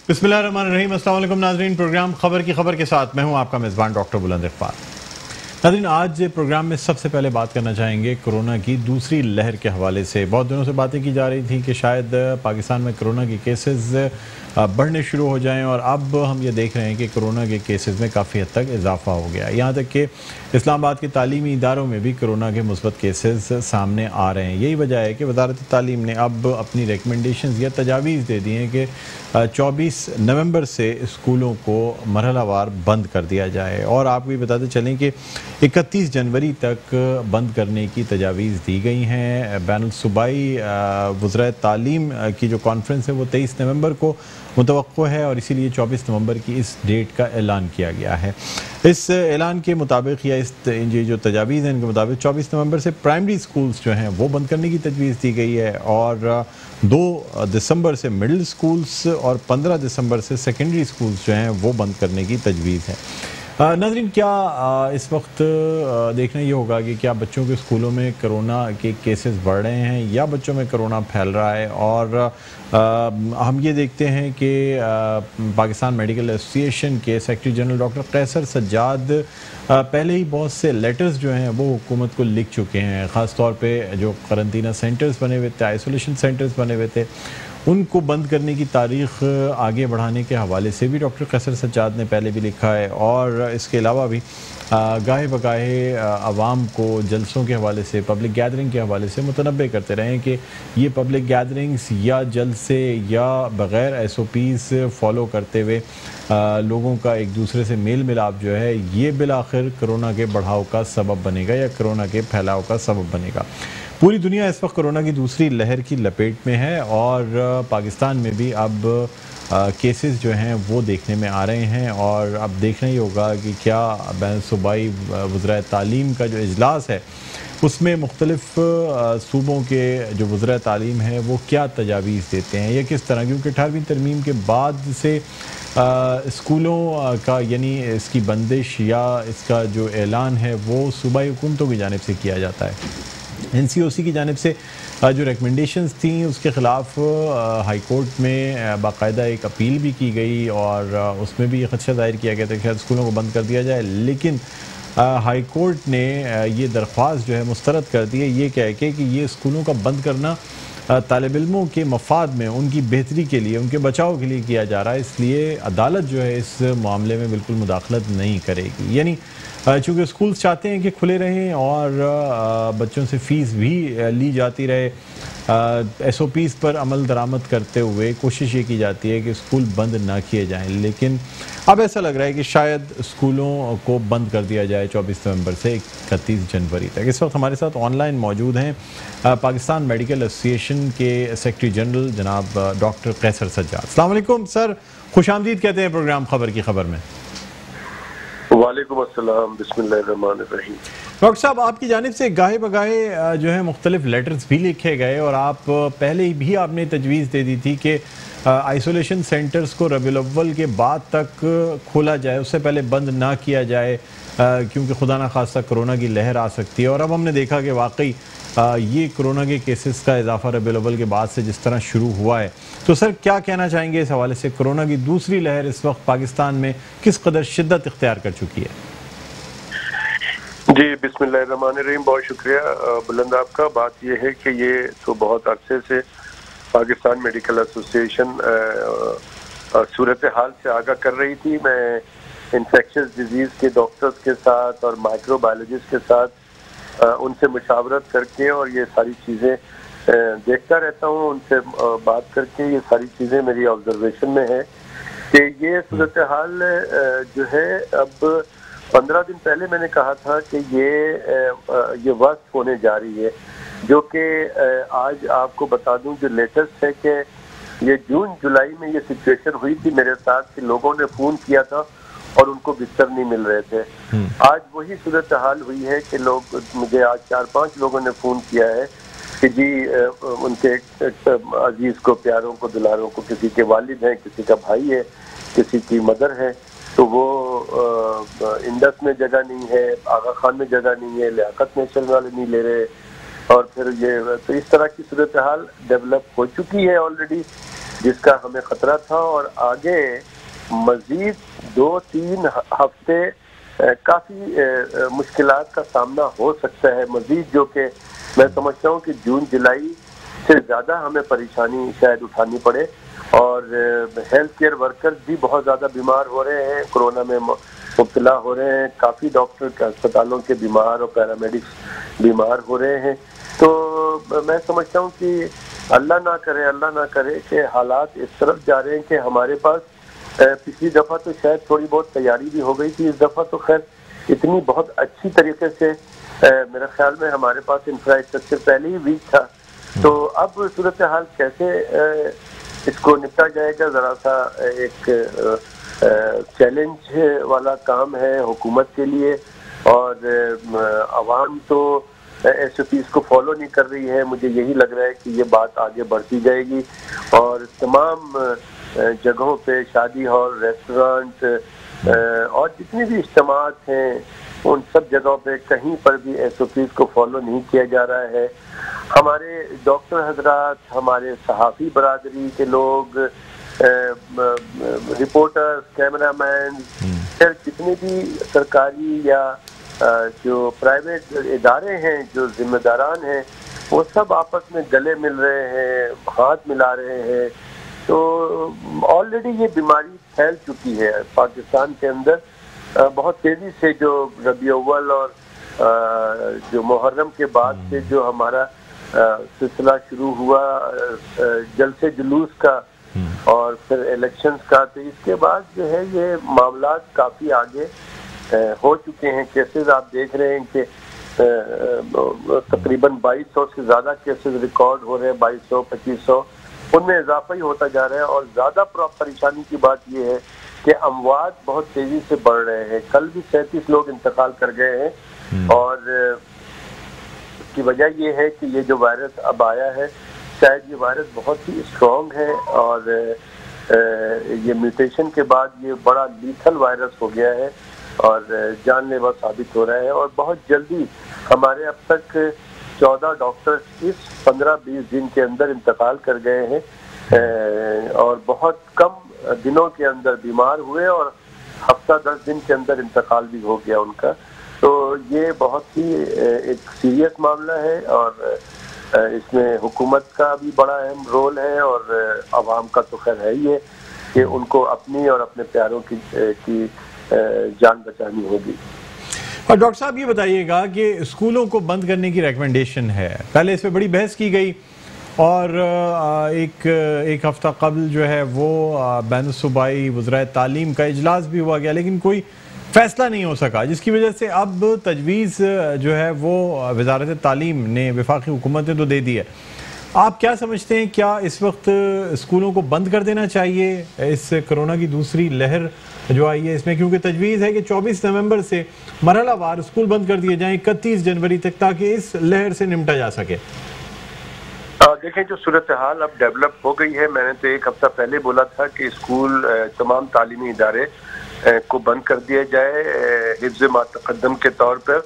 बिस्मिल्लाहिर्रहमानिर्रहीम। अस्सलाम वालेकुम नाज़रीन, प्रोग्राम खबर की खबर के साथ मैं हूं आपका मेज़बान डॉक्टर बुलंद इक़बाल। नाज़रीन, आज प्रोग्राम में सबसे पहले बात करना चाहेंगे कोरोना की दूसरी लहर के हवाले से। बहुत दिनों से बातें की जा रही थी कि शायद पाकिस्तान में कोरोना के केसेस बढ़ने शुरू हो जाएं और अब हम ये देख रहे हैं कि कोरोना के केसेस में काफ़ी हद तक इजाफा हो गया। यहाँ तक कि इस्लामाबाद के तालीमी इदारों में भी कोरोना के मुस्बत केसेस सामने आ रहे हैं। यही वजह है कि वजारत तालीम ने अब अपनी रिकमेंडेशंस या तजावीज़ दे दी हैं कि 24 नवंबर से स्कूलों को मरहलावार बंद कर दिया जाए। और आपको ये बताते चलें कि 31 जनवरी तक बंद करने की तजावीज़ दी गई हैं। बैनुल सूबाई वज़रात तालीम की जो कॉन्फ्रेंस है वो 23 नवंबर को मुतवक्को है और इसीलिए 24 नवंबर की इस डेट का ऐलान किया गया है। इस ऐलान के मुताबिक या इस ये जो तजावीज़ हैं इनके मुताबिक 24 नवंबर से प्राइमरी स्कूल्स जो हैं वो बंद करने की तजवीज़ दी गई है और 2 दिसंबर से मिडिल स्कूल्स और 15 दिसंबर से सेकेंडरी स्कूल्स जो हैं वो बंद करने की तजवीज़ है। नाज़रीन, क्या इस वक्त देखना ये होगा कि क्या बच्चों के स्कूलों में कोरोना के केसेस बढ़ रहे हैं या बच्चों में कोरोना फैल रहा है। और हम ये देखते हैं कि पाकिस्तान मेडिकल एसोसिएशन के secretary general doctor Qaiser Sajjad पहले ही बहुत से लेटर्स जो हैं वो हुकूमत को लिख चुके हैं। ख़ास तौर पे जो करंतना सेंटर्स बने हुए थे, आइसोलेशन सेंटर्स बने हुए थे, उनको बंद करने की तारीख़ आगे बढ़ाने के हवाले से भी डॉक्टर कैसर सज्जाद ने पहले भी लिखा है। और इसके अलावा भी गाहे बगाहे आवाम को जलसों के हवाले से, पब्लिक गैदरिंग के हवाले से मुतनब्बे करते रहे कि ये पब्लिक गैदरिंग्स या जलसे या बग़ैर SOPs फॉलो करते हुए लोगों का एक दूसरे से मेल मिलाप जो है ये बिलाखिर कोरोना के बढ़ाव का सबब बनेगा या कोरोना के फैलाव का सबब बनेगा। पूरी दुनिया इस वक्त कोरोना की दूसरी लहर की लपेट में है और पाकिस्तान में भी अब केसेस जो हैं वो देखने में आ रहे हैं। और अब देखना ही होगा कि क्या बैनुल सूबाई वज़रात तालीम का जो इजलास है उसमें मुख्तलिफ सूबों के जो वज़रात तालीम है वो क्या तजावीज़ देते हैं या किस तरह, क्योंकि 18वीं तरमीम के बाद से स्कूलों का यानी इसकी बंदिश या इसका जो ऐलान है वो सूबाई हुकूमतों की जानिब से किया जाता है। NCOC की जानिब से जो रिकमेंडेशंस थी उसके ख़िलाफ़ हाई कोर्ट में बाकायदा एक अपील भी की गई और उसमें भी ये ख़दशा ज़ाहिर किया गया था कि शायद स्कूलों को बंद कर दिया जाए। लेकिन हाई कोर्ट ने ये दरख्वास्त जो है मुस्तरद कर दी है, ये कह के कि ये स्कूलों का बंद करना तालिब इल्मों के मफाद में, उनकी बेहतरी के लिए, उनके बचाव के लिए किया जा रहा है, इसलिए अदालत जो है इस मामले में बिल्कुल मुदाखलत नहीं करेगी। यानी चूँकि स्कूल्स चाहते हैं कि खुले रहें और बच्चों से फ़ीस भी ली जाती रहे, SOPs पर अमल दरामद करते हुए कोशिश ये की जाती है कि स्कूल बंद ना किए जाएं। लेकिन अब ऐसा लग रहा है कि शायद स्कूलों को बंद कर दिया जाए 24 नवंबर से 31 जनवरी तक। इस वक्त हमारे साथ ऑनलाइन मौजूद हैं पाकिस्तान मेडिकल एसोसिएशन के सेक्रेटरी जनरल जनाब डॉक्टर कैसर सज्जाद। अस्सलाम वालेकुम सर, खुशामदीद कहते हैं प्रोग्राम खबर की खबर में। वालेकुम अस्सलाम, बिस्मिल्लाहिर्रहमानिर्रहीम। डॉक्टर साहब, आपकी जानिब से गाहे बगाहे जो है मुख्तलिफ लेटर्स भी लिखे गए और आप पहले भी आपने तजवीज़ दे दी थी कि आइसोलेशन सेंटर्स को रबीउल अव्वल के बाद तक खोला जाए, उससे पहले बंद ना किया जाए क्योंकि खुदा न खास्ता कोरोना की लहर आ सकती है। और अब हमने देखा कि वाकई ये कोरोना के केसेस का इजाफा रबीउल अव्वल के बाद से जिस तरह शुरू हुआ है, तो सर क्या कहना चाहेंगे इस हवाले से? कोरोना की दूसरी लहर इस वक्त पाकिस्तान में किस कदर शिद्दत इख्तियार कर चुकी है? जी बिस्मिल्लाहिर्रहमानिर्रहीम, बहुत शुक्रिया बुलंद आपका। बात यह है कि ये तो बहुत अरसे से पाकिस्तान मेडिकल एसोसिएशन सूरत हाल से आगाह कर रही थी। मैं इन्फेक्शियस डिजीज़ के डॉक्टर्स के साथ और माइक्रोबायोलॉजिस्ट के साथ उनसे मुशावरत करके और ये सारी चीज़ें देखता रहता हूँ, उनसे बात करके ये सारी चीज़ें मेरी ऑब्जर्वेशन में है कि ये सूरत हाल जो है, अब 15 दिन पहले मैंने कहा था कि ये वर्स्ट होने जा रही है, जो कि आज आपको बता दूं जो लेटेस्ट है कि ये जून जुलाई में ये सिचुएशन हुई थी मेरे साथ कि लोगों ने फ़ोन किया था और उनको बिस्तर नहीं मिल रहे थे। आज वही सूरत हाल हुई है कि लोग, मुझे आज 4-5 लोगों ने फ़ोन किया है कि जी उनके अजीज़ को, प्यारों को, दुलारों को, किसी के वालिद हैं, किसी का भाई है, किसी की मदर है, तो वो इंडस में जगह नहीं है, आगा खान में जगह नहीं है, लियाकत नेशनल वाले नहीं ले रहे, और फिर ये तो इस तरह की सूरत हाल डेवलप हो चुकी है ऑलरेडी। जिसका हमें खतरा था, और आगे मजीद 2-3 हफ्ते काफ़ी मुश्किलात का सामना हो सकता है मजीद, जो कि मैं समझता हूँ कि जून जुलाई से ज़्यादा हमें परेशानी शायद उठानी पड़े। और हेल्थ केयर वर्कर्स भी बहुत ज़्यादा बीमार हो रहे हैं, कोरोना में मुब्तला हो रहे हैं, काफ़ी डॉक्टर के अस्पतालों के बीमार और पैरामेडिक्स बीमार हो रहे हैं। तो मैं समझता हूँ कि अल्लाह ना करे कि हालात इस तरफ जा रहे हैं कि हमारे पास पिछली दफ़ा तो शायद थोड़ी बहुत तैयारी भी हो गई थी, इस दफ़ा तो खैर इतनी बहुत अच्छी तरीके से मेरे ख्याल में हमारे पास इंफ्रास्ट्रक्चर पहले ही वीक था। तो अब सूरत हाल कैसे इसको निपटा जाएगा, ज़रा सा एक चैलेंज वाला काम है हुकूमत के लिए। और आवाम तो SOPs को फॉलो नहीं कर रही है। मुझे यही लग रहा है कि ये बात आगे बढ़ती जाएगी और तमाम जगहों पे शादी हॉल, रेस्टोरेंट और जितने भी इज्तिमात हैं उन सब जगहों पे कहीं पर भी SOPs को फॉलो नहीं किया जा रहा है। हमारे डॉक्टर हजरात, हमारे सहाफ़ी बरादरी के लोग, रिपोर्टर्स, कैमरामैन, फिर जितने भी सरकारी या जो प्राइवेट इदारे हैं जो जिम्मेदारान हैं, वो सब आपस में गले मिल रहे हैं, हाथ मिला रहे हैं। तो ऑलरेडी ये बीमारी फैल चुकी है पाकिस्तान के अंदर बहुत तेज़ी से। जो रबी अव्वल और जो मुहर्रम के बाद से जो हमारा सिलसिला शुरू हुआ जलसे जुलूस का और फिर इलेक्शंस का, तो इसके बाद जो है ये मामला काफ़ी आगे हो चुके हैं। केसेस आप देख रहे हैं कि तकरीबन 2200 से ज़्यादा केसेस रिकॉर्ड हो रहे हैं, 2200-2500, उनमें इजाफा ही होता जा रहा है। और ज़्यादा परेशानी की बात यह है कि अमवात बहुत तेज़ी से बढ़ रहे हैं। कल भी 37 लोग इंतकाल कर गए हैं और इसकी वजह यह है कि ये जो वायरस अब आया है, शायद ये वायरस बहुत ही स्ट्रॉन्ग है और ये म्यूटेशन के बाद ये बड़ा लीथल वायरस हो गया है और जानलेवा साबित हो रहा है। और बहुत जल्दी हमारे अब तक 14 डॉक्टर्स इस 15-20 दिन के अंदर इंतकाल कर गए हैं और बहुत कम दिनों के अंदर बीमार हुए और हफ्ता 10 दिन के अंदर इंतकाल भी हो गया उनका। तो ये बहुत ही एक सीरियस मामला है और इसमें हुकूमत का भी बड़ा अहम रोल है और आवाम का तो खैर है ही है कि उनको अपनी और अपने प्यारों की जान बचानी होगी। और डॉक्टर साहब ये बताइएगा कि स्कूलों को बंद करने की रिकमेंडेशन है, पहले इस पर बड़ी बहस की गई और एक हफ्ता कबल जो है वो बैन सूबाई वज़राए तालीम का इजलास भी हुआ गया, लेकिन कोई फैसला नहीं हो सका, जिसकी वजह से अब तजवीज़ जो है वो वज़ारत तालीम ने, वफाकी हुकूमत ने तो दे दी है। आप क्या समझते हैं, क्या इस वक्त स्कूलों को बंद कर देना चाहिए इस कोरोना की दूसरी लहर जो आई है इसमें? क्योंकि तजवीज़ है कि 24 नवंबर से मरहलावार स्कूल बंद कर दिए जाएं 31 जनवरी तक, ताकि इस लहर से निपटा जा सके। देखें, जो सूरत हाल अब डेवलप हो गई है, मैंने तो एक हफ्ता पहले बोला था कि स्कूल तमाम तालीमी इदारे को बंद कर दिया जाए हिफ्ज़ मा तक़द्दम के तौर पर,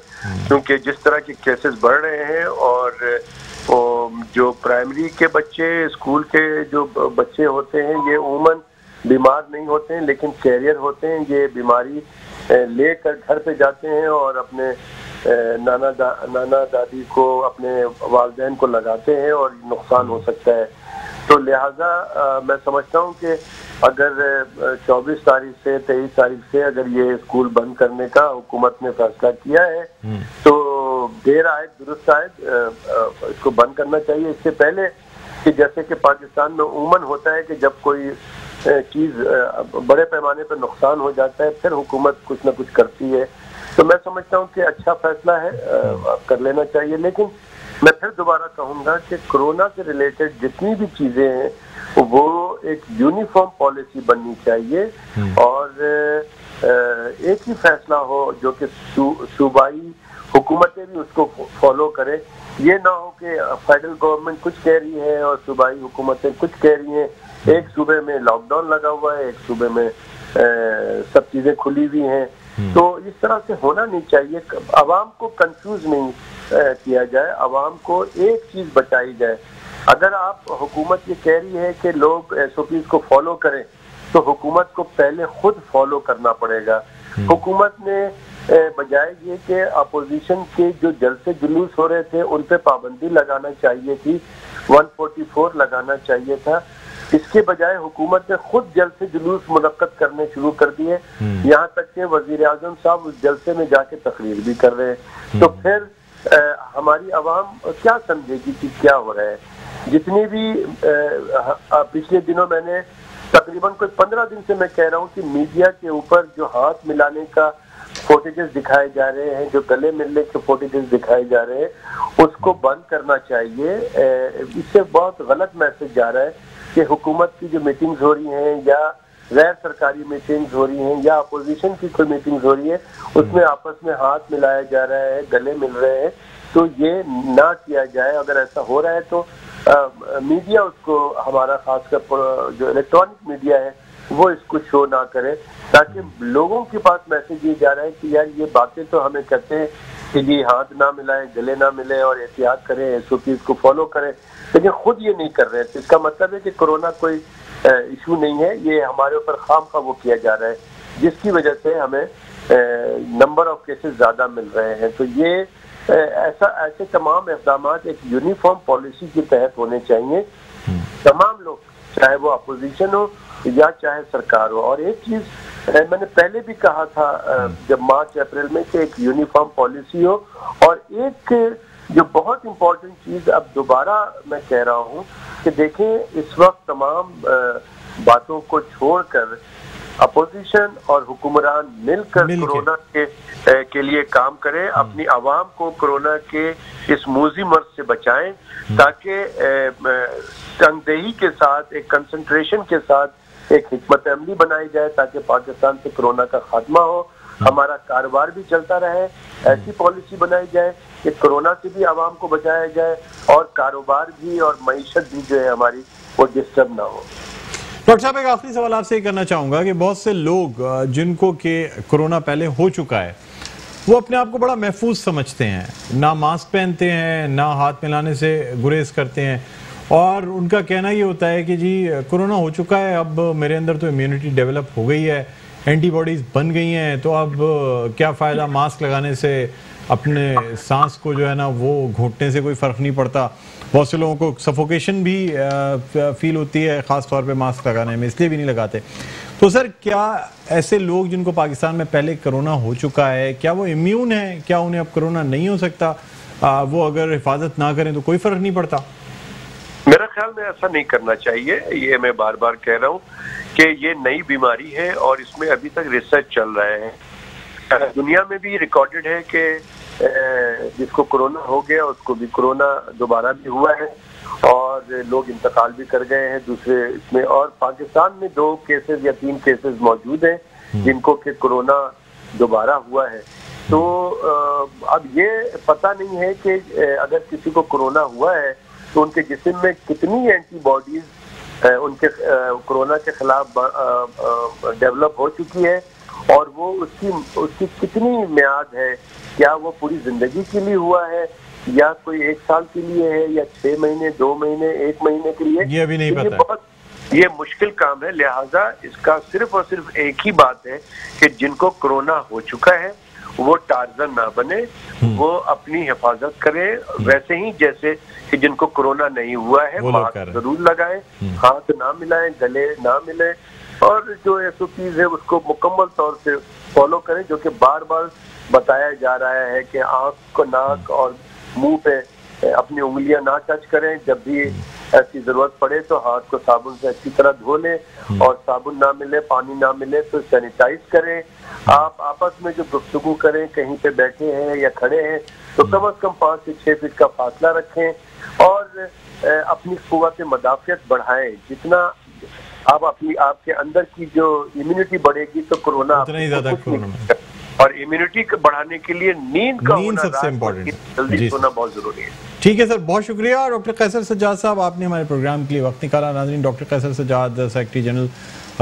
क्योंकि जिस तरह के केसेस बढ़ रहे हैं और जो प्राइमरी के बच्चे, स्कूल के जो बच्चे होते हैं, ये उमूमन बीमार नहीं होते हैं लेकिन कैरियर होते हैं। ये बीमारी लेकर घर पे जाते हैं और अपने नाना दादी को, अपने वालिदैन को लगाते हैं और नुकसान हो सकता है। तो लिहाजा मैं समझता हूँ कि अगर 24 तारीख से 23 तारीख से अगर ये स्कूल बंद करने का हुकूमत ने फैसला किया है तो देर आयद दुरुस्त आयद इसको बंद करना चाहिए। इससे पहले कि जैसे कि पाकिस्तान में उमूमन होता है कि जब कोई चीज़ बड़े पैमाने पर नुकसान हो जाता है फिर हुकूमत कुछ ना कुछ करती है। तो मैं समझता हूँ कि अच्छा फैसला है, कर लेना चाहिए। लेकिन मैं फिर दोबारा कहूँगा कि कोरोना से रिलेटेड जितनी भी चीज़ें हैं वो एक यूनिफॉर्म पॉलिसी बननी चाहिए और एक ही फैसला हो जो कि सूबाई हुकूमतें भी उसको फॉलो करें। ये ना हो कि फेडरल गवर्नमेंट कुछ कह रही है और सूबाई हुकूमतें कुछ कह रही हैं। एक सूबे में लॉकडाउन लगा हुआ है, एक सूबे में सब चीज़ें खुली हुई हैं। तो इस तरह से होना नहीं चाहिए। आवाम को कंफ्यूज नहीं किया जाए, आवाम को एक चीज़ बताई जाए अगर आप हुकूमत ये कह रही है कि लोग SOPs को फॉलो करें, तो हुकूमत को पहले खुद फॉलो करना पड़ेगा। हुकूमत ने बजाय ये कि अपोजिशन के जो जलसे जुलूस हो रहे थे उन पे पाबंदी लगाना चाहिए थी, 144 लगाना चाहिए था, इसके बजाय हुकूमत ने खुद जलसे जुलूस मुनक्कद करने शुरू कर दिए। यहाँ तक कि वजीर आजम साहब उस जलसे में जाके तकरीर भी कर रहे हैं। तो फिर हमारी आवाम क्या समझेगी कि क्या हो रहा है। जितनी भी पिछले दिनों मैंने तकरीबन कोई 15 दिन से मैं कह रहा हूँ कि मीडिया के ऊपर जो हाथ मिलाने का फोटेजेस दिखाए जा रहे हैं, जो गले मिलने के फोटेजेस दिखाए जा रहे हैं, उसको बंद करना चाहिए। इससे बहुत गलत मैसेज जा रहा है कि हुकूमत की जो मीटिंग्स हो रही हैं या गैर सरकारी मीटिंग्स हो रही हैं या अपोजिशन की कोई मीटिंग्स हो रही है, उसमें आपस में हाथ मिलाया जा रहा है, गले मिल रहे हैं, तो ये ना किया जाए। अगर ऐसा हो रहा है तो मीडिया उसको, हमारा खासकर जो इलेक्ट्रॉनिक मीडिया है वो इसको शो ना करे, ताकि लोगों के पास मैसेज ये जा रहा है कि यार ये बातें तो हमें कहते हैं कि जी हाथ ना मिलाएं, गले ना मिले और एहतियात करें, SOPs को फॉलो करें, लेकिन खुद ये नहीं कर रहे। तो इसका मतलब है कि कोरोना कोई इशू नहीं है, ये हमारे ऊपर खामखा वो किया जा रहा है, जिसकी वजह से हमें नंबर ऑफ केसेस ज्यादा मिल रहे हैं। तो ये ऐसे तमाम इक़दाम एक यूनिफॉर्म पॉलिसी के तहत होने चाहिए, तमाम लोग, चाहे वो अपोजिशन हो या चाहे सरकार हो। और एक चीज मैंने पहले भी कहा था जब मार्च अप्रैल में, कि एक यूनिफॉर्म पॉलिसी हो। और एक जो बहुत इम्पोर्टेंट चीज अब दोबारा मैं कह रहा हूँ कि देखें, इस वक्त तमाम बातों को छोड़कर अपोजिशन और हुक्मरान मिलकर कोरोना के लिए काम करें, अपनी आवाम को कोरोना के इस मूजी मर्ज से बचाएं, ताकि तनदेही के साथ, एक कंसंट्रेशन के साथ एक हिकमत अमली बनाई जाए, ताकि पाकिस्तान से कोरोना का खात्मा हो, हमारा कारोबार भी चलता रहे। ऐसी पॉलिसी बनाई जाए कि कोरोना से भी आवाम को बचाया जाए और कारोबार भी और मईशत भी जो है हमारी वो डिस्टर्ब ना हो। डॉक्टर साहब, एक आखिरी सवाल आपसे ये करना चाहूंगा कि बहुत से लोग जिनको के कोरोना पहले हो चुका है, वो अपने आप को बड़ा महफूज समझते हैं, ना मास्क पहनते हैं, ना हाथ मिलाने से गुरेज करते हैं, और उनका कहना ये होता है कि जी कोरोना हो चुका है, अब मेरे अंदर तो इम्यूनिटी डेवलप हो गई है, एंटीबॉडीज बन गई हैं, तो अब क्या फ़ायदा मास्क लगाने से, अपने सांस को जो है ना वो घोटने से कोई फ़र्क नहीं पड़ता। बहुत से लोगों को सफोकेशन भी फील होती है, ख़ास तौर पे मास्क लगाने में, इसलिए भी नहीं लगाते। तो सर, क्या ऐसे लोग जिनको पाकिस्तान में पहले कोरोना हो चुका है, क्या वो इम्यून है? क्या उन्हें अब कोरोना नहीं हो सकता? वो अगर हिफाजत ना करें तो कोई फ़र्क नहीं पड़ता? मेरा ख्याल में ऐसा नहीं करना चाहिए। ये मैं बार बार कह रहा हूँ कि ये नई बीमारी है और इसमें अभी तक रिसर्च चल रहा है। दुनिया में भी रिकॉर्डेड है कि जिसको कोरोना हो गया उसको भी कोरोना दोबारा भी हुआ है और लोग इंतकाल भी कर गए हैं दूसरे इसमें। और पाकिस्तान में 2 केसेस या 3 केसेस मौजूद हैं जिनको कि कोरोना दोबारा हुआ है। तो अब ये पता नहीं है कि अगर किसी को कोरोना हुआ है तो उनके जिस्म में कितनी एंटीबॉडीज उनके कोरोना के खिलाफ डेवलप हो चुकी है और वो उसकी कितनी म्याद है, क्या वो पूरी जिंदगी के लिए हुआ है या कोई 1 साल के लिए है या 6 महीने, 2 महीने, 1 महीने के लिए, ये अभी नहीं पता। ये मुश्किल काम है। लिहाजा इसका सिर्फ और सिर्फ एक ही बात है कि जिनको कोरोना हो चुका है वो टार्जन ना बने, वो अपनी हिफाजत करें, वैसे ही जैसे कि जिनको कोरोना नहीं हुआ है मास्क जरूर लगाएं, हाथ ना मिलाएं, गले ना मिले और जो SOPs है उसको मुकम्मल तौर से फॉलो करें, जो कि बार बार बताया जा रहा है कि आंख को, नाक और मुंह पे अपनी उंगलियां ना टच करें, जब भी ऐसी जरूरत पड़े तो हाथ को साबुन से अच्छी तरह धो लें और साबुन ना मिले, पानी ना मिले तो सैनिटाइज करें। आप आपस में जो गुफ्तगू करें, कहीं पे बैठे हैं या खड़े हैं तो कम से कम 5 से 6 फीट का फासला रखें और अपनी कुव्वत मदाफियत बढ़ाएं। जितना आप आपके अंदर की जो इम्यूनिटी बढ़ेगी तो कोरोना और इम्यूनिटी बढ़ाने के लिए नींद सबसे इम्पोर्टेंट, जल्दी सोना बहुत जरूरी है। ठीक है सर, बहुत शुक्रिया डॉक्टर कैसर सज्जाद साहब, आपने हमारे प्रोग्राम के लिए वक्त निकाला। नाज़रीन, doctor Qaiser Sajjad, secretary general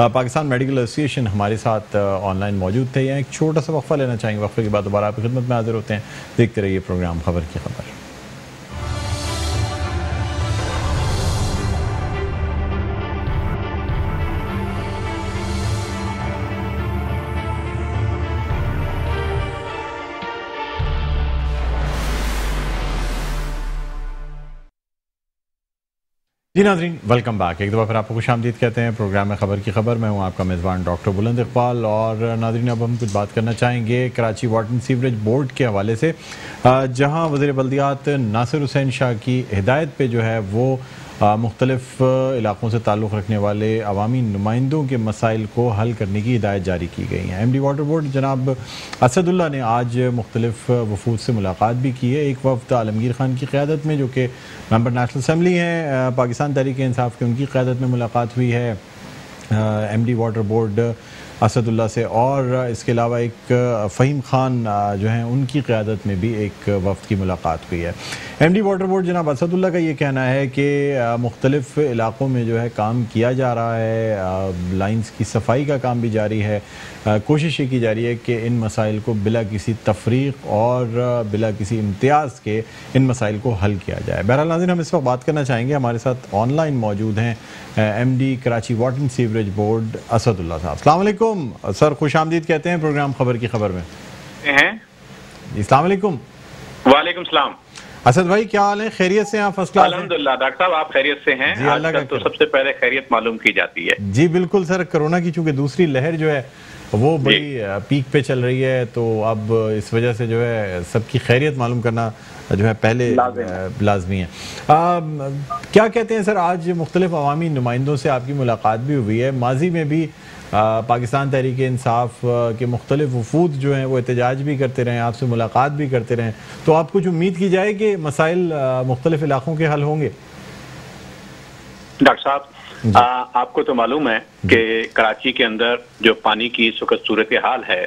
Pakistan medical association, हमारे साथ ऑनलाइन मौजूद थे। यहाँ एक छोटा सा वक्फा लेना चाहेंगे, वक्फे के बाद दोबारा आपकी खिदमत में हाजिर होते हैं। देखते रहिए प्रोग्राम खबर की खबर। जी नाज़रीन, वेलकम बैक। एक दफ़ा फिर आपको खुशामदीद कहते हैं प्रोग्राम में खबर की खबर। मैं हूं आपका मेज़बान डॉक्टर बुलंद इकबाल। और नाज़रीन, अब हम कुछ बात करना चाहेंगे Karachi water and sewerage board के हवाले से, जहां वज़ीर बल्दियात नासिर हुसैन शाह की हिदायत पे जो है वो मुख्तलिफ इलाक़ों से ताल्लुक़ रखने वाले अवामी नुमाइंदों के मसाइल को हल करने की हिदायत जारी की गई हैं। MD वाटर बोर्ड जनाब असदुल्ला ने आज मुख्तलिफ वफूद से मुलाकात भी की है। एक वफ़द आलमगीर खान की क़यादत में, जो कि मेंबर नेशनल असम्बली हैं पाकिस्तान तहरीक इंसाफ के, उनकी क़यादत में मुलाकात हुई है MD वाटर बोर्ड असदुल्ला से। और इसके अलावा एक फ़हीम खान जो हैं, उनकी क़यादत में भी एक वफ़द की मुलाकात हुई है। MD वाटर बोर्ड जनाब असदुल्ला का ये कहना है कि मुख्तलिफ़ इलाक़ों में जो है काम किया जा रहा है, लाइन्स की सफाई का काम भी जारी है। कोशिश ये की जा रही है कि इन मसाइल को बिला किसी तफरीक़ और बिला किसी इम्तियाज़ के इन मसाइल को हल किया जाए। बहरहाल नाज़रीन, हम इस वक्त बात करना चाहेंगे, हमारे साथ ऑनलाइन मौजूद हैं MD Karachi water and sewerage board Asadullah साहब। अस्सलाम वालेकुम सर, खुशामदीद कहते हैं प्रोग्राम खबर की खबर में। अस्सलाम वालेकुम। वालेकुम सलाम। असद भाई, क्या हाल है? खैरियत से हैं? First class. अल्हम्दुलिल्लाह डॉक्टर साहब, आप खैरियत से हैं? आजकल तो सबसे पहले खैरियत मालूम की जाती है। जी बिल्कुल सर, कोरोना की चूंकि दूसरी लहर जो है वो बड़ी पीक पे चल रही है, तो अब इस वजह से जो है सबकी खैरियत मालूम करना जो है पहले लाजमी है। क्या कहते हैं सर, आज मुख्तलिफ अवामी नुमाइंदों से आपकी मुलाकात भी हुई है। माजी में भी पाकिस्तान तहरीक इंसाफ के मुख्तलिफ वफूद जो हैं वो एहतजाज भी करते रहें, आपसे मुलाकात भी करते रहें, तो आप कुछ उम्मीद की जाए कि मसाइल मुख्तलिफ इलाकों के हल होंगे? डॉक्टर साहब, आपको तो मालूम है कि कराची के अंदर जो पानी की इस वक्त सूरत हाल है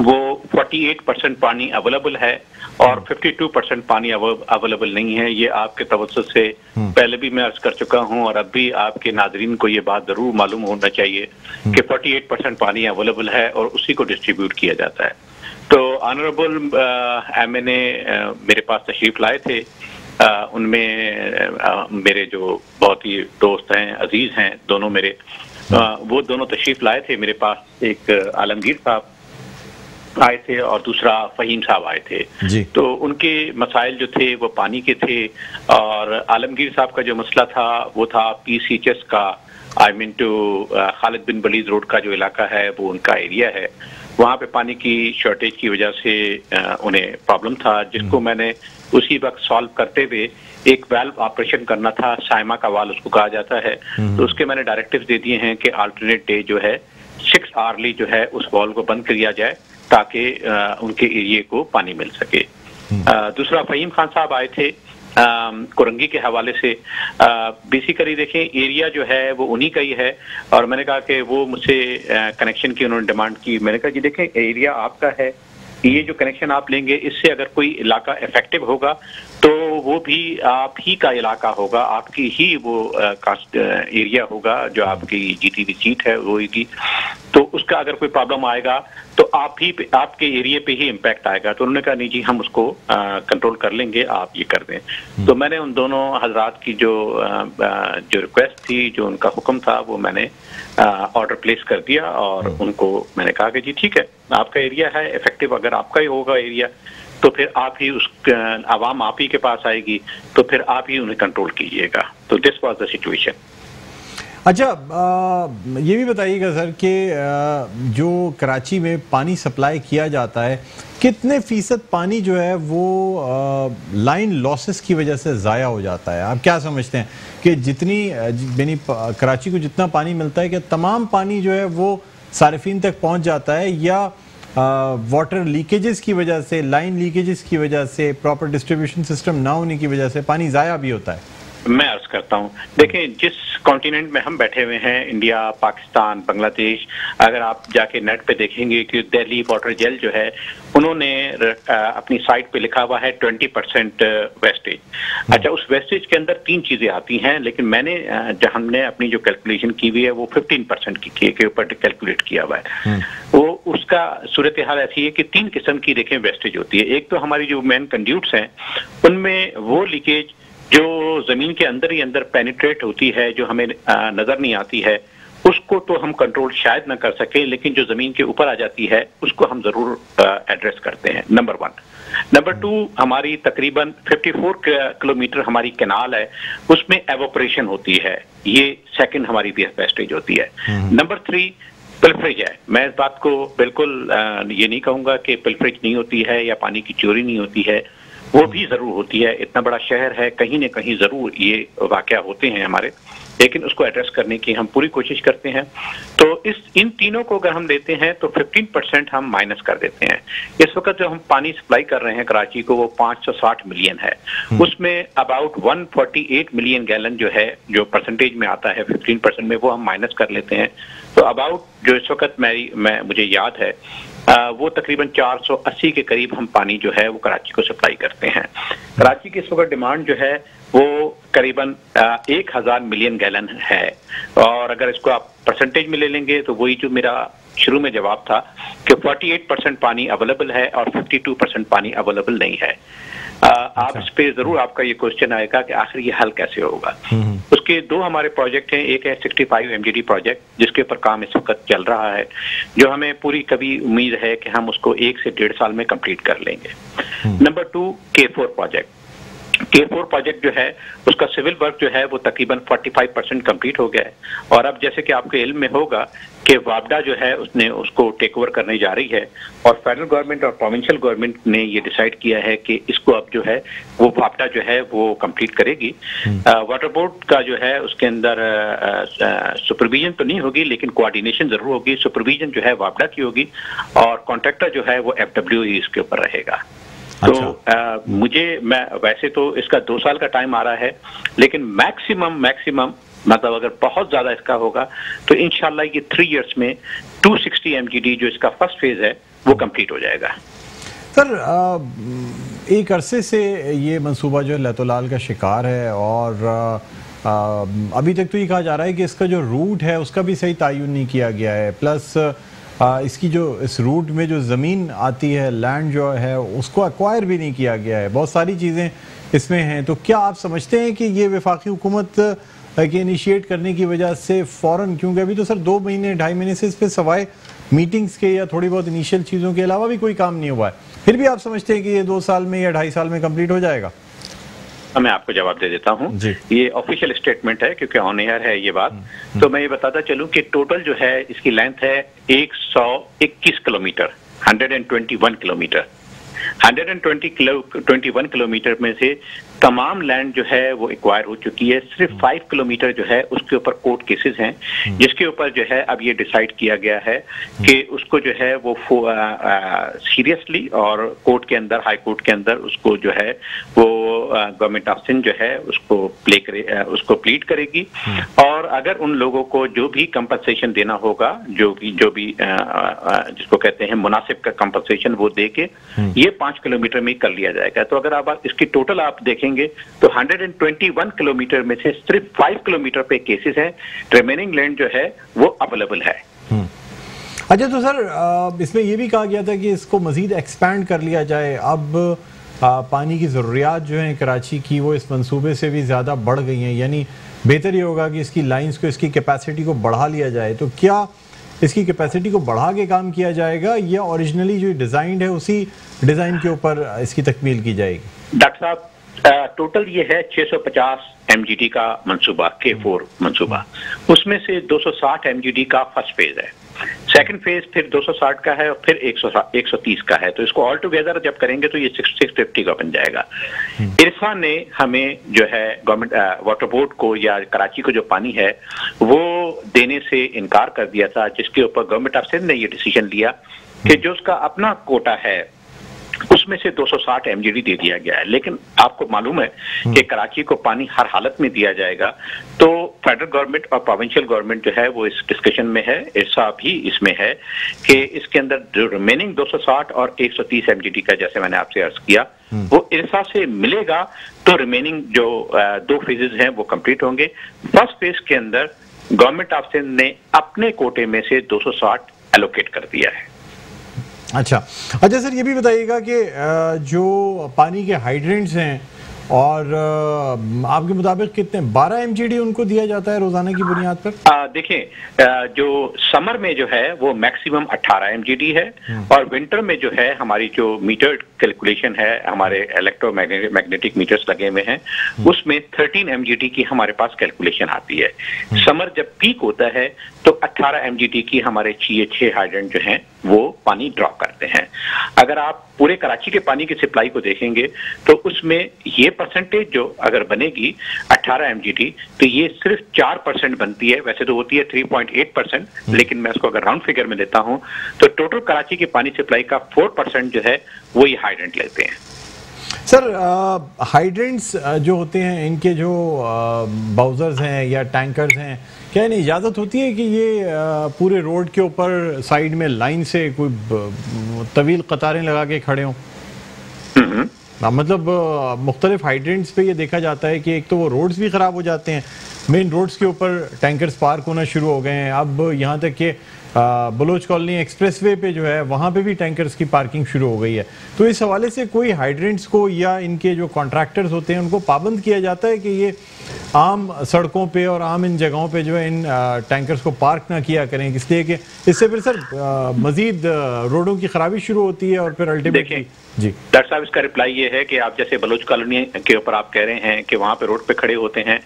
वो 48% पानी अवेलेबल है और 52% पानी अवेलेबल नहीं है। ये आपके तवज्जुह से पहले भी मैं अर्ज कर चुका हूं और अब भी आपके नाजरीन को ये बात जरूर मालूम होना चाहिए कि 48% पानी अवेलेबल है और उसी को डिस्ट्रीब्यूट किया जाता है। तो ऑनरेबल MNA मेरे पास तशरीफ लाए थे। उनमें मेरे जो बहुत ही दोस्त हैं, अजीज हैं दोनों मेरे, वो दोनों तशरीफ लाए थे मेरे पास। एक आलमगीर साहब आए थे और दूसरा फ़हीम साहब आए थे। तो उनके मसाइल जो थे वो पानी के थे और आलमगीर साहब का जो मसला था वो था PCHS का, I mean to Khalid bin Walid road का जो इलाका है वो उनका एरिया है। वहाँ पे पानी की शॉर्टेज की वजह से उन्हें प्रॉब्लम था, जिसको मैंने उसी वक्त सॉल्व करते हुए एक वाल्व ऑपरेशन करना था, साइमा का वाल्व उसको कहा जाता है। तो उसके मैंने डायरेक्टिव्स दे दिए हैं कि अल्टरनेट डे जो है 6 आवर्ली जो है उस वाल्व को बंद किया जाए ताकि उनके एरिया को पानी मिल सके। दूसरा फ़हीम खान साहब आए थे कोरंगी के हवाले से। बेसिकली देखें, एरिया जो है वो उन्हीं का ही है और मैंने कहा कि वो मुझसे कनेक्शन की उन्होंने डिमांड की। मैंने कहा जी देखें, एरिया आपका है, ये जो कनेक्शन आप लेंगे इससे अगर कोई इलाका इफेक्टिव होगा तो वो भी आप ही का इलाका होगा, आपकी ही वो एरिया होगा जो आपकी GTV सीट है वो होगी। तो उसका अगर कोई प्रॉब्लम आएगा तो आपके एरिया पे ही इम्पैक्ट आएगा। तो उन्होंने कहा नहीं जी, हम उसको कंट्रोल कर लेंगे, आप ये कर दें। तो मैंने उन दोनों हजरात की जो रिक्वेस्ट थी, जो उनका हुक्म था, वो मैंने ऑर्डर प्लेस कर दिया और उनको मैंने कहा कि जी ठीक है, आपका एरिया है इफेक्टिव, अगर आपका ही होगा एरिया तो फिर आप ही उस आवाम आप ही के पास आएगी, तो फिर आप ही उन्हें कंट्रोल कीजिएगा। तो दिस वाज द सिचुएशन। अच्छा, ये भी बताइएगा सर कि जो कराची में पानी सप्लाई किया जाता है, कितने फीसद पानी जो है वो लाइन लॉसेस की वजह से ज़ाया हो जाता है? आप क्या समझते हैं कि जितनी यानी कराची को जितना पानी मिलता है, क्या तमाम पानी जो है वो सारिफीन तक पहुंच जाता है, या वाटर लीकेजेस की वजह से, लाइन लीकेजेस की वजह से, प्रॉपर डिस्ट्रीब्यूशन सिस्टम ना होने की वजह से पानी ज़ाया भी होता है? मैं अर्ज करता हूँ, देखें जिस कॉन्टिनेंट में हम बैठे हुए हैं, इंडिया, पाकिस्तान, बांग्लादेश, अगर आप जाके नेट पे देखेंगे कि दिल्ली वाटर जेल जो है उन्होंने अपनी साइट पे लिखा हुआ है 20% वेस्टेज। अच्छा, उस वेस्टेज के अंदर 3 चीजें आती हैं, लेकिन मैंने हमने अपनी जो कैलकुलेशन की हुई है वो 15% की के ऊपर कैलकुलेट किया हुआ है। वो उसका सूरत हाल ऐसी है कि 3 किस्म की देखें वेस्टेज होती है। एक तो हमारी जो मेन कंड्यूट्स हैं उनमें वो लीकेज जो जमीन के अंदर ही अंदर पेनिट्रेट होती है, जो हमें नजर नहीं आती है, उसको तो हम कंट्रोल शायद न कर सके, लेकिन जो जमीन के ऊपर आ जाती है उसको हम जरूर एड्रेस करते हैं, नंबर 1। नंबर 2, हमारी तकरीबन 54 किलोमीटर हमारी कैनाल है, उसमें एवोपरेशन होती है, ये सेकंड हमारी वेस्टेज होती है। नंबर 3, पिल्फरेज है। मैं इस बात को बिल्कुल ये नहीं कहूंगा कि पिल्फरेज नहीं होती है या पानी की चोरी नहीं होती है, वो भी जरूर होती है। इतना बड़ा शहर है, कहीं न कहीं जरूर ये वाकया होते हैं हमारे, लेकिन उसको एड्रेस करने की हम पूरी कोशिश करते हैं। तो इन तीनों को अगर हम लेते हैं तो 15% हम माइनस कर देते हैं। इस वक्त जो हम पानी सप्लाई कर रहे हैं कराची को, वो 560 मिलियन है, उसमें अबाउट 148 मिलियन गैलन जो है, जो परसेंटेज में आता है 15% में, वो हम माइनस कर लेते हैं। तो अबाउट जो इस वक्त मुझे याद है वो तकरीबन 480 के करीब हम पानी जो है वो कराची को सप्लाई करते हैं। कराची की इस वक्त डिमांड जो है वो करीबन 1000 मिलियन गैलन है, और अगर इसको आप परसेंटेज में ले लेंगे तो वही जो मेरा शुरू में जवाब था कि 48% पानी अवेलेबल है और 52% पानी अवेलेबल नहीं है। आप इस पे जरूर आपका ये क्वेश्चन आएगा कि आखिर ये हल कैसे होगा। उसके 2 हमारे प्रोजेक्ट हैं, एक है 65 MGD प्रोजेक्ट जिसके ऊपर काम इस वक्त चल रहा है, जो हमें पूरी कभी उम्मीद है कि हम उसको 1 से 1.5 साल में कंप्लीट कर लेंगे। Number 2, K4 project. K4 project जो है उसका सिविल वर्क जो है वो तकरीबन 45% कंप्लीट हो गया है, और अब जैसे कि आपके इल्म में होगा कि वापडा जो है उसने उसको टेक ओवर करने जा रही है, और फेडरल गवर्नमेंट और प्रोविंशियल गवर्नमेंट ने ये डिसाइड किया है कि इसको अब जो है वो वापडा जो है वो कंप्लीट करेगी। वाटर बोर्ड का जो है उसके अंदर सुपरविजन तो नहीं होगी, लेकिन कोऑर्डिनेशन जरूर होगी। सुपरविजन जो है वापडा की होगी, और कॉन्ट्रैक्टर जो है वो FW ही इसके ऊपर रहेगा। तो मैं वैसे तो इसका 2 साल का टाइम आ रहा है, लेकिन मैक्सिमम मतलब अगर बहुत ज्यादा इसका होगा तो इंशाल्लाह ये 3 इयर्स में 260 MGD जो इसका फर्स्ट फेज है वो कंप्लीट हो जाएगा। सर, एक अरसे से ये मंसूबा जो है लैतोलाल का शिकार है, और अभी तक तो ये कहा जा रहा है कि इसका जो रूट है उसका भी सही तायुन नहीं किया गया है, प्लस इसकी जो इस रूट में जो ज़मीन आती है, लैंड जो है उसको एक्वायर भी नहीं किया गया है, बहुत सारी चीज़ें इसमें हैं। तो क्या आप समझते हैं कि ये वफाकी हुकूमत के इनिशिएट करने की वजह से फ़ौरन, क्योंकि अभी तो सर 2 महीने 2.5 महीने से इस पर सवाए मीटिंग्स के या थोड़ी बहुत इनिशियल चीज़ों के अलावा भी कोई काम नहीं हुआ है, फिर भी आप समझते हैं कि ये 2 साल में या 2.5 साल में कंप्लीट हो जाएगा? मैं आपको जवाब दे देता हूं। ये ऑफिशियल स्टेटमेंट है क्योंकि ऑन एयर है ये बात। तो मैं ये बताता चलूं कि टोटल जो है इसकी लेंथ है 121 किलोमीटर, 121 किलोमीटर। 121 किलोमीटर में से तमाम लैंड जो है वो एक्वायर हो चुकी है। सिर्फ 5 किलोमीटर जो है उसके ऊपर कोर्ट केसेस हैं, जिसके ऊपर जो है अब ये डिसाइड किया गया है कि उसको जो है वो सीरियसली और कोर्ट के अंदर, हाई कोर्ट के अंदर उसको जो है वो गवर्नमेंट ऑफ सिंध जो है उसको प्लीड करेगी, और अगर उन लोगों को जो भी कंपनसेशन देना होगा, जो भी जिसको कहते हैं मुनासिब का कंपनसेशन, वो दे के ये 5 किलोमीटर में कर लिया जाएगा। तो अगर आप इसकी टोटल आप देखेंगे तो 121 किलोमीटर में से सिर्फ 5 किलोमीटर पे केसेस है, रिमेनिंग लैंड जो है वो अवेलेबल है। अच्छा, तो सर इसमें यह भी कहा गया था कि इसको मजीद एक्सपैंड कर लिया जाए। अब पानी की ज़रूरियात जो है कराची की वो इस मंसूबे से भी ज़्यादा बढ़ गई हैं, यानी बेहतर ये होगा कि इसकी लाइंस को, इसकी कैपेसिटी को बढ़ा लिया जाए। तो क्या इसकी कैपेसिटी को बढ़ा के काम किया जाएगा या ओरिजिनली जो डिज़ाइन है उसी डिज़ाइन के ऊपर इसकी तकमील की जाएगी? डॉक्टर साहब, टोटल ये है 650 MGD का मंसूबा, K4 मंसूबा। उसमें से 260 MGD का फर्स्ट फेज है, सेकंड फेज फिर 260 का है और फिर 130 का है। तो इसको ऑल टुगेदर जब करेंगे तो ये 650 का बन जाएगा। इरफा ने हमें जो है गवर्नमेंट वाटर बोर्ड को या कराची को जो पानी है वो देने से इनकार कर दिया था, जिसके ऊपर गवर्नमेंट ऑफ सिंध ने ये डिसीजन लिया कि जो उसका अपना कोटा है उसमें से 260 MGD दे दिया गया है। लेकिन आपको मालूम है कि कराची को पानी हर हालत में दिया जाएगा, तो फेडरल गवर्नमेंट और प्रोविंशियल गवर्नमेंट जो है वो इस डिस्कशन में है, इरसा भी इसमें है कि इसके अंदर जो रिमेनिंग 260 और 130 MGD का, जैसे मैंने आपसे अर्ज किया, वो इरसा से मिलेगा तो रिमेनिंग जो 2 फेजेस हैं वो कंप्लीट होंगे। फर्स्ट फेज के अंदर गवर्नमेंट ऑफ सिंध ने अपने कोटे में से 260 एलोकेट कर दिया है। अच्छा सर, ये भी बताइएगा कि जो पानी के हाइड्रेंट्स हैं और आपके मुताबिक कितने 12 mgd उनको दिया जाता है रोजाना की बुनियाद पर? देखिए, जो समर में जो है वो मैक्सिमम 18 mgd है, और विंटर में जो है हमारी जो मीटर कैलकुलेशन है, हमारे इलेक्ट्रोमैग्नेटिक मीटर्स लगे हुए हैं, उसमें 13 mgd की हमारे पास कैलकुलेशन आती है। समर जब पीक होता है तो 18 mgd की हमारे 6 हाइड्रेंट जो हैं वो पानी ड्रॉ करते हैं। अगर आप पूरे कराची के पानी की सप्लाई को देखेंगे तो उसमें ये परसेंटेज जो अगर बनेगी 18 mgd, तो ये सिर्फ 4% बनती है। वैसे तो होती है 3.8%, लेकिन मैं इसको अगर राउंड फिगर में लेता हूं तो टोटल कराची की पानी सप्लाई का 4% जो है वो ये हाइड्रेंट लेते हैं। सर, हाइड्रेंट्स जो होते हैं, इनके जो बाउजर्स हैं या टैंकर्स हैं, क्या इन्हें इजाज़त होती है कि ये पूरे रोड के ऊपर साइड में लाइन से कोई तवील कतारें लगा के खड़े हों? मतलब मुख्तलिफ हाइड्रेंट्स पे ये देखा जाता है कि एक तो वो रोड्स भी ख़राब हो जाते हैं, मेन रोड्स के ऊपर टैंकर्स पार्क होना शुरू हो गए हैं। अब यहाँ तक कि बलोच कॉलोनी एक्सप्रेसवे पे जो है वहाँ पे भी टैंकर्स की पार्किंग शुरू हो गई है। तो इस हवाले से कोई हाइड्रेंट्स को या इनके जो कॉन्ट्रैक्टर्स होते हैं उनको पाबंद किया जाता है कि ये आम सड़कों पे और आम इन जगहों पे जो है इन टैंकर्स को पार्क ना किया करें, इसलिए कि इससे फिर सर मजीद रोडों की खराबी शुरू होती है और फिर अल्टीमेटली। जी डॉक्टर साहब, इसका रिप्लाई ये है कि आप जैसे बलोच कॉलोनी के ऊपर आप कह रहे हैं कि वहां पे रोड पे खड़े होते हैं,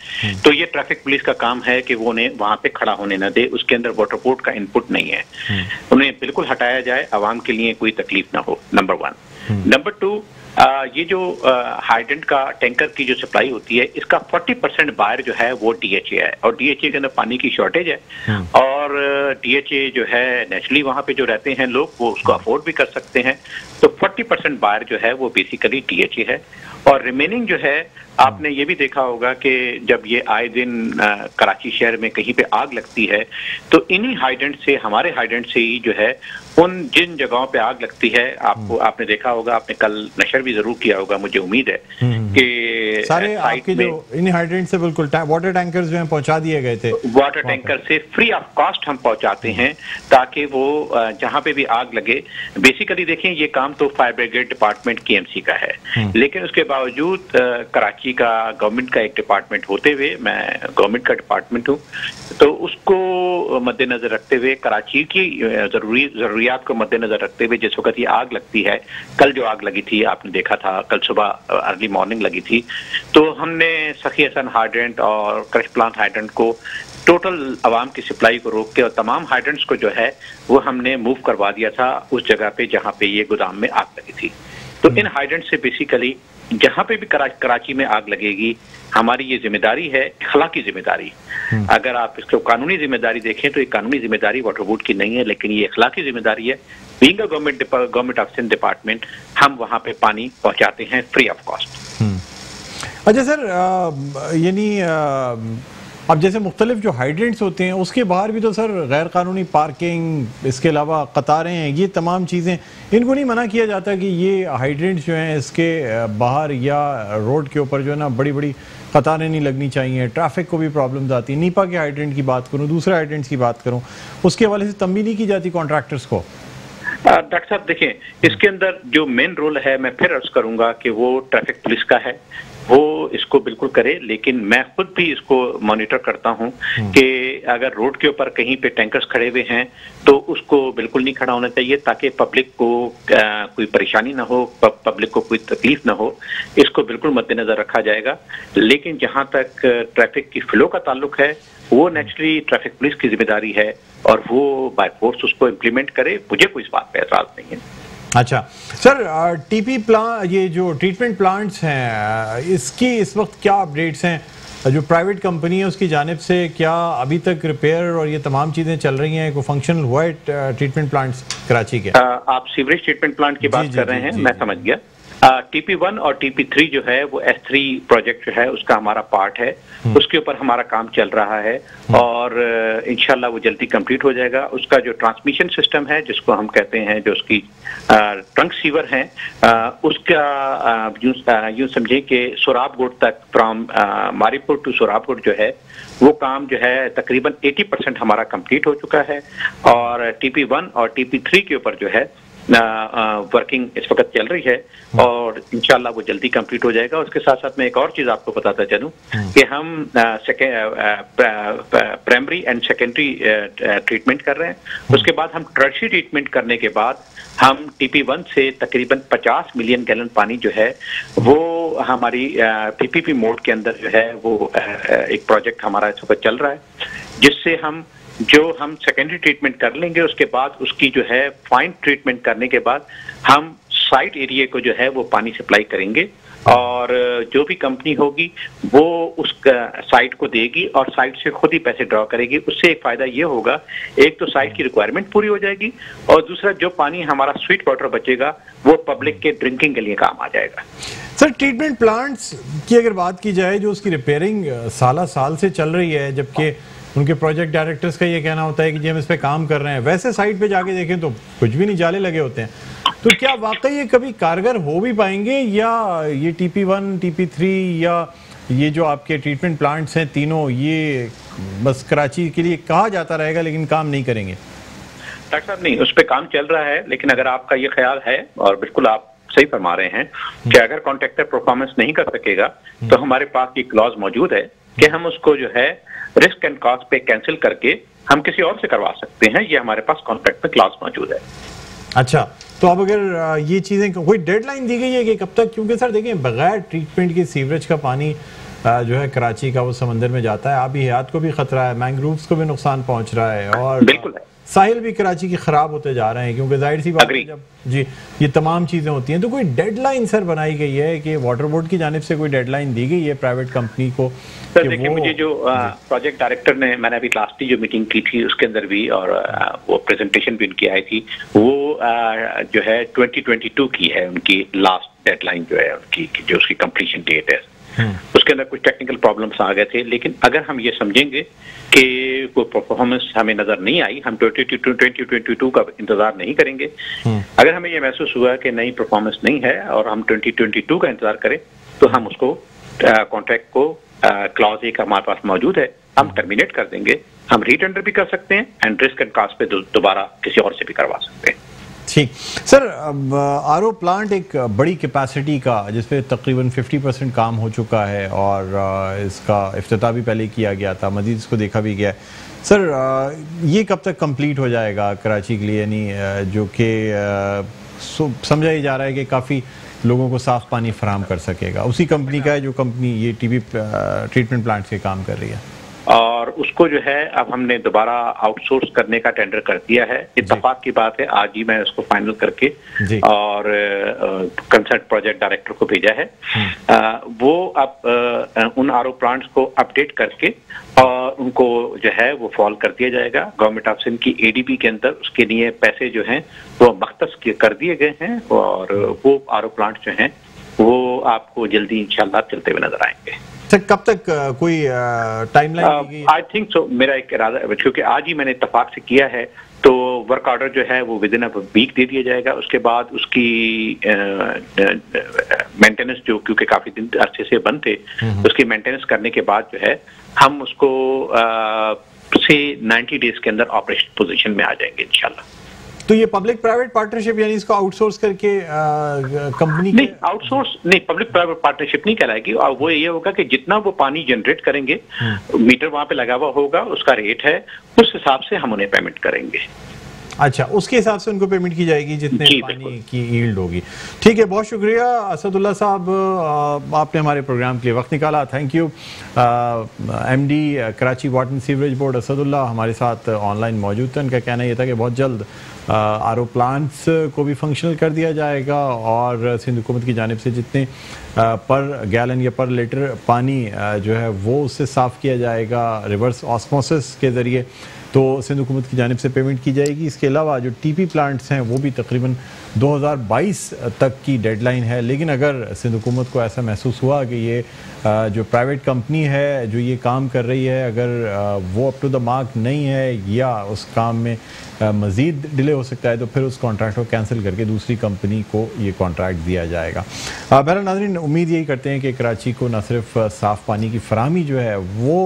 तो ये ट्रैफिक पुलिस का काम है कि वो उन्हें वहां पे खड़ा होने न दे। उसके अंदर वाटरपोर्ट का इनपुट नहीं है, उन्हें बिल्कुल हटाया जाए, आवाम के लिए कोई तकलीफ ना हो, नंबर 1। नंबर 2, ये जो हाइड्रेंट का टैंकर की जो सप्लाई होती है, इसका 40% बायर जो है वो DHA है, और DHA के अंदर पानी की शॉर्टेज है, और DHA जो है नेचुरली वहां पे जो रहते हैं लोग वो उसको अफोर्ड भी कर सकते हैं। तो 40% बायर जो है वो बेसिकली DHA है, और रिमेनिंग जो है आपने ये भी देखा होगा कि जब ये आए दिन कराची शहर में कहीं पे आग लगती है तो इन्हीं हाइड्रेंट से, हमारे हाइड्रेंट से ही जो है उन जिन जगहों पे आग लगती है, आपने देखा होगा, आपने कल नशर भी जरूर किया होगा, मुझे उम्मीद है कि सारे आपके जो इन हाइड्रेंट से बिल्कुल वाटर टैंकर्स जो हैं पहुंचा दिए गए थे, वाटर टैंकर से फ्री ऑफ कॉस्ट हम पहुंचाते हैं ताकि वो जहां पे भी आग लगे। बेसिकली देखें, ये काम तो फायर ब्रिगेड डिपार्टमेंट KMC का है, लेकिन उसके बावजूद कराची का गवर्नमेंट का एक डिपार्टमेंट होते हुए, मैं गवर्नमेंट का डिपार्टमेंट हूँ, तो उसको मद्देनजर रखते हुए, कराची की जरूरियात को मद्देनजर रखते हुए, जिस वक्त ये आग लगती है, कल जो आग लगी थी आपने देखा था, कल सुबह अर्ली मॉर्निंग लगी थी, तो हमने सखी हसन हाइड्रेंट और क्रश प्लांट हाइड्रेंट को टोटल आवाम की सप्लाई को रोक के और तमाम हाइड्रेंट्स को जो है वो हमने मूव करवा दिया था उस जगह पे जहाँ पे ये गोदाम में आग लगी थी। तो इन हाइड्रेंट से बेसिकली जहाँ पे भी कराची में आग लगेगी, हमारी ये जिम्मेदारी है, अखलाकी जिम्मेदारी। अगर आप इसको कानूनी जिम्मेदारी देखें तो ये कानूनी जिम्मेदारी वाटर बोर्ड की नहीं है, लेकिन ये अखलाकी जिम्मेदारी है। Being a government of Sindh department, हम वहाँ पे पानी पहुँचाते हैं फ्री ऑफ कॉस्ट। अच्छा सर, यानी अब जैसे मुख्तलिफ जो हाइड्रेंट्स होते हैं उसके बाहर भी तो सर गैर कानूनी पार्किंग, इसके अलावा कतारें हैं, ये तमाम चीज़ें, इनको नहीं मना किया जाता कि ये हाइड्रेंट्स जो हैं इसके बाहर या रोड के ऊपर जो है ना बड़ी बड़ी कतारें नहीं लगनी चाहिए, ट्रैफिक को भी प्रॉब्लम्स आती है। नीपा के हाइड्रेंट की बात करूँ, दूसरे हाइड्रेंट्स की बात करूँ, उसके हवाले से तंबीह नहीं की जाती कॉन्ट्रैक्टर्स को? डॉक्टर साहब देखें, इसके अंदर जो मेन रोल है, मैं फिर अर्ज करूंगा कि वो ट्रैफिक पुलिस का है, वो इसको बिल्कुल करे, लेकिन मैं खुद भी इसको मॉनिटर करता हूं कि अगर रोड के ऊपर कहीं पे टैंकर्स खड़े हुए हैं तो उसको बिल्कुल नहीं खड़ा होना चाहिए ताकि पब्लिक को कोई परेशानी ना हो, पब्लिक को कोई तकलीफ ना हो, इसको बिल्कुल मद्देनजर रखा जाएगा। लेकिन जहां तक ट्रैफिक की फ्लो का ताल्लुक है, वो नेचुरली ट्रैफिक पुलिस की जिम्मेदारी है और वो बाय फोर्स उसको इम्प्लीमेंट करे, मुझे कोई इस बात पे एतराज नहीं है। अच्छा सर, टीपी प्लांट, ये जो ट्रीटमेंट प्लांट्स हैं, इसकी इस वक्त क्या अपडेट्स हैं? जो प्राइवेट कंपनी है उसकी जानिब से क्या अभी तक रिपेयर और ये तमाम चीज़ें चल रही हैं? कोई फंक्शनल हुआ है ट्रीटमेंट प्लांट्स कराची के? आप सीवरेज ट्रीटमेंट प्लांट की बात कर रहे हैं, मैं समझ गया। TP1 और TP3 जो है वो S3 प्रोजेक्ट जो है उसका हमारा पार्ट है, उसके ऊपर हमारा काम चल रहा है और इंशाल्लाह वो जल्दी कंप्लीट हो जाएगा। उसका जो ट्रांसमिशन सिस्टम है, जिसको हम कहते हैं, जो उसकी ट्रंक सीवर है, उसका यूं समझे कि सोराबगुड़ तक, फ्रॉम मारीपुर टू सोराबगुड़ जो है वो काम जो है तकरीबन 80% हमारा कंप्लीट हो चुका है। और TP1 और TP3 के ऊपर जो है वर्किंग इस वक्त चल रही है और इंशाल्लाह वो जल्दी कंप्लीट हो जाएगा। उसके साथ साथ मैं एक और चीज आपको बताता चलूं कि हम प्राइमरी एंड सेकेंडरी ट्रीटमेंट कर रहे हैं। उसके बाद हम टर्शियरी ट्रीटमेंट करने के बाद हम TP1 से तकरीबन 50 मिलियन गैलन पानी जो है वो हमारी PPP मोड के अंदर जो है वो एक प्रोजेक्ट हमारा इस वक्त चल रहा है, जिससे हम सेकेंडरी ट्रीटमेंट कर लेंगे। उसके बाद उसकी जो है फाइन ट्रीटमेंट करने के बाद हम साइट एरिया को जो है वो पानी सप्लाई करेंगे और जो भी कंपनी होगी वो उस साइट को देगी और साइट से खुद ही पैसे ड्रॉ करेगी। उससे एक फायदा ये होगा, एक तो साइट की रिक्वायरमेंट पूरी हो जाएगी और दूसरा जो पानी हमारा स्वीट वाटर बचेगा वो पब्लिक के ड्रिंकिंग के लिए काम आ जाएगा। सर, ट्रीटमेंट प्लांट्स की अगर बात की जाए जो उसकी रिपेयरिंग साल से चल रही है, जबकि उनके प्रोजेक्ट डायरेक्टर्स का ये कहना होता है कि जी हम इस पे काम कर रहे हैं, वैसे साइट पे जाके देखें तो कुछ भी नहीं, जाले लगे होते हैं। तो क्या वाकई ये कभी कारगर हो भी पाएंगे या ये TP1, TP3 या ये जो आपके ट्रीटमेंट प्लांट्स हैं तीनों, ये बस कराची के लिए कहा जाता रहेगा लेकिन काम नहीं करेंगे? डॉक्टर साहब, नहीं, उस पर काम चल रहा है, लेकिन अगर आपका ये ख्याल है और बिल्कुल आप सही फरमा रहे हैं कि अगर कॉन्ट्रैक्टर परफॉर्मेंस नहीं कर सकेगा तो हमारे पास ये क्लॉज मौजूद है कि हम उसको जो है रिस्क एंड कॉस्ट पे कैंसिल करके हम किसी और से करवा सकते हैं। ये हमारे पास कॉन्ट्रैक्ट में क्लॉज मौजूद है। अच्छा, तो अब अगर ये चीजें, कोई डेडलाइन दी गई है कि कब तक? क्योंकि सर देखिए, बगैर ट्रीटमेंट के सीवरेज का पानी जो है कराची का वो समंदर में जाता है, आबी हयात को भी खतरा है, मैंग्रोव्स को भी नुकसान पहुंच रहा है और बिल्कुल साहिल भी कराची की खराब होते जा रहे हैं, क्योंकि जाहिर सी बात है जब जी ये तमाम चीजें होती हैं तो कोई डेडलाइन सर बनाई गई है कि वाटर बोर्ड की जानिब से कोई डेडलाइन दी गई है प्राइवेट कंपनी को? सर देखिए, मुझे जो प्रोजेक्ट डायरेक्टर ने, मैंने अभी लास्ट जो मीटिंग की थी उसके अंदर भी और वो प्रेजेंटेशन भी उनकी आई थी, वो जो है 2022 की है उनकी लास्ट डेडलाइन जो है उनकी, जो उसकी कंप्लीशन डेट है। उसके अंदर कुछ टेक्निकल प्रॉब्लम्स आ गए थे, लेकिन अगर हम ये समझेंगे कि कोई परफॉर्मेंस हमें नजर नहीं आई, हम 2022 का इंतजार नहीं करेंगे। अगर हमें ये महसूस हुआ कि नई परफॉर्मेंस नहीं है और हम 2022 का इंतजार करें तो हम उसको कॉन्ट्रैक्ट को क्लॉज एक हमारे पास मौजूद है, हम टर्मिनेट कर देंगे। हम रीटेंडर भी कर सकते हैं एंड रिस्क एंड कॉस्ट पे दोबारा किसी और से भी करवा सकते हैं। ठीक सर, आरओ प्लांट एक बड़ी कैपेसिटी का जिसपे तकरीबन 50% काम हो चुका है और इसका इफ्तिताह भी पहले किया गया था, मजीद इसको देखा भी गया है। सर, ये कब तक कंप्लीट हो जाएगा कराची के लिए, यानी जो कि समझा ही जा रहा है कि काफ़ी लोगों को साफ पानी फराहम कर सकेगा? उसी कंपनी का है जो कंपनी ये टीबी ट्रीटमेंट प्लांट के काम कर रही है, और उसको जो है अब हमने दोबारा आउटसोर्स करने का टेंडर कर दिया है। इत्तेफाक की बात है, आज ही मैं उसको फाइनल करके और कंसर्न प्रोजेक्ट डायरेक्टर को भेजा है। वो अब उन आरओ प्लांट्स को अपडेट करके और उनको जो है वो फॉल कर दिया जाएगा। गवर्नमेंट ऑफ सिंध की ADB के अंदर उसके लिए पैसे जो हैं वो मख्तस कर दिए गए हैं और वो आरओ प्लांट जो हैं वो आपको जल्दी इंशाल्लाह चलते हुए नजर आएंगे। कब तक कोई टाइमलाइन? आई थिंक सो, मेरा एक इरादा, क्योंकि आज ही मैंने इत्तेफाक से किया है, तो वर्क ऑर्डर जो है वो विद इन अ वीक दे दिया जाएगा। उसके बाद उसकी मेंटेनेंस जो, क्योंकि काफी दिन अच्छे से बंद थे, उसकी मेंटेनेंस करने के बाद जो है हम उसको से 90 डेज के अंदर ऑपरेशन पोजीशन में आ जाएंगे इंशाल्लाह। तो ये पब्लिक प्राइवेट पार्टनरशिप, यानी इसको आउटसोर्स करके कंपनी नहीं, आउटसोर्स नहीं, पब्लिक प्राइवेट पार्टनरशिप नहीं कहलाएगी। और वो ये होगा कि जितना वो पानी जनरेट करेंगे, मीटर वहां पे लगा हुआ होगा, उसका रेट है, उस हिसाब से हम उन्हें पेमेंट करेंगे। अच्छा, उसके हिसाब से उनको पेमेंट की जाएगी जितने पानी की यील्ड होगी। ठीक है, बहुत शुक्रिया असदुल्ला साहब, आपने हमारे प्रोग्राम के लिए वक्त निकाला, thank you. MD Karachi water and sewerage board Asadullah हमारे साथ ऑनलाइन मौजूद थे। उनका कहना यह था कि बहुत जल्द आरओ प्लांट्स को भी फंक्शनल कर दिया जाएगा और सिंध हुकूमत की जानिब से जितने पर गैलन या पर लीटर पानी जो है वो उससे साफ़ किया जाएगा रिवर्स ऑस्मोसिस के ज़रिए, तो सिंध हुकूमत की जानिब से पेमेंट की जाएगी। इसके अलावा जो TP प्लांट्स हैं वो भी तकरीबन 2022 तक की डेडलाइन है। लेकिन अगर सिंध हुकूमत को ऐसा महसूस हुआ कि ये जो प्राइवेट कंपनी है जो ये काम कर रही है, अगर वो अप टू द मार्क नहीं है या उस काम में मज़ीद डिले हो सकता है, तो फिर उस कॉन्ट्रैक्ट को कैंसिल करके दूसरी कंपनी को ये कॉन्ट्रैक्ट दिया जाएगा। बहरहाल नाज़रीन, उम्मीद यही करते हैं कि कराची को न सिर्फ साफ़ पानी की फराहमी जो है वो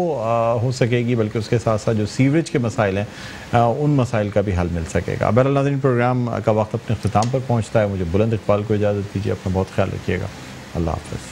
हो सकेगी, बल्कि उसके साथ साथ जो सीवरेज के मसले मसाइल हैं उन मसाइल का भी हल मिल सकेगा। बहरहाल नाज़रीन, प्रोग्राम का वक्त अपने अख्ताम पर पहुँचता है। मुझे बुलंद इकबाल को इजाज़त दीजिए। अपना बहुत ख्याल रखिएगा। अल्लाह हाफ़िज़।